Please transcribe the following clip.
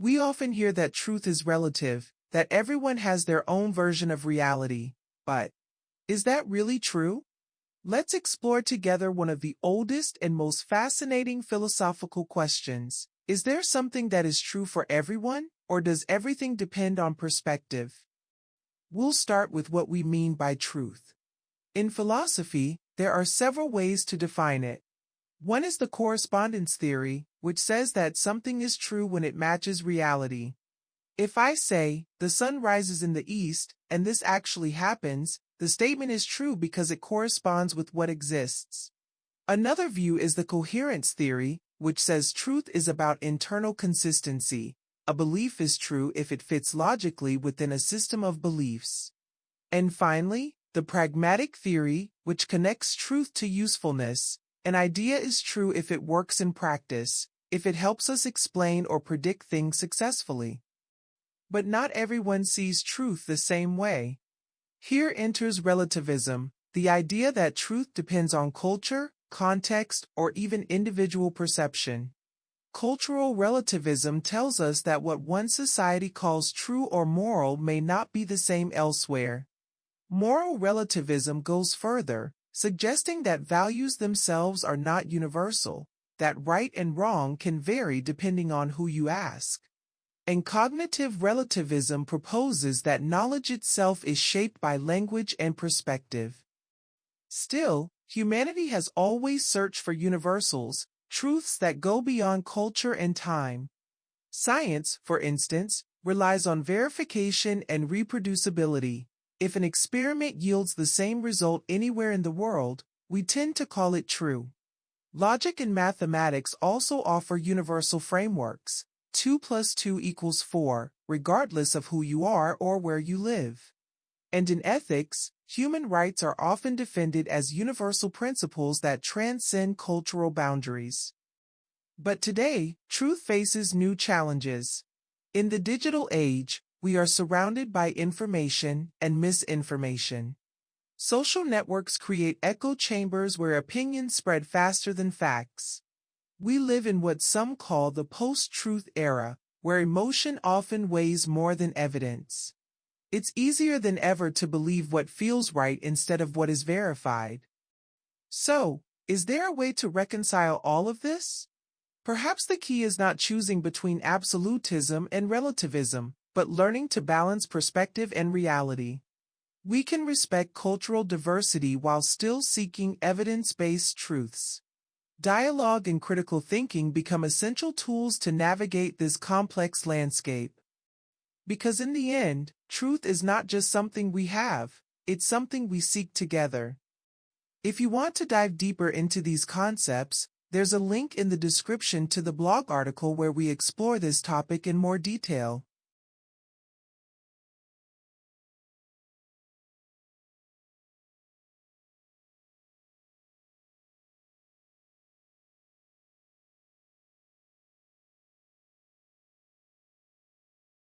We often hear that truth is relative, that everyone has their own version of reality. But is that really true? Let's explore together one of the oldest and most fascinating philosophical questions. Is there something that is true for everyone, or does everything depend on perspective? We'll start with what we mean by truth. In philosophy, there are several ways to define it. One is the correspondence theory, which says that something is true when it matches reality. If I say, the sun rises in the east, and this actually happens, the statement is true because it corresponds with what exists. Another view is the coherence theory, which says truth is about internal consistency. A belief is true if it fits logically within a system of beliefs. And finally, the pragmatic theory, which connects truth to usefulness. An idea is true if it works in practice, if it helps us explain or predict things successfully. But not everyone sees truth the same way. Here enters relativism, the idea that truth depends on culture, context, or even individual perception. Cultural relativism tells us that what one society calls true or moral may not be the same elsewhere. Moral relativism goes further, suggesting that values themselves are not universal, that right and wrong can vary depending on who you ask. And cognitive relativism proposes that knowledge itself is shaped by language and perspective. Still, humanity has always searched for universals, truths that go beyond culture and time. Science, for instance, relies on verification and reproducibility. If an experiment yields the same result anywhere in the world, we tend to call it true. Logic and mathematics also offer universal frameworks. 2 plus 2 equals 4, regardless of who you are or where you live. And in ethics, human rights are often defended as universal principles that transcend cultural boundaries. But today, truth faces new challenges. In the digital age, we are surrounded by information and misinformation. Social networks create echo chambers where opinions spread faster than facts. We live in what some call the post-truth era, where emotion often weighs more than evidence. It's easier than ever to believe what feels right instead of what is verified. So, is there a way to reconcile all of this? Perhaps the key is not choosing between absolutism and relativism, but learning to balance perspective and reality. We can respect cultural diversity while still seeking evidence-based truths. Dialogue and critical thinking become essential tools to navigate this complex landscape. Because in the end, truth is not just something we have, it's something we seek together. If you want to dive deeper into these concepts, there's a link in the description to the blog article where we explore this topic in more detail.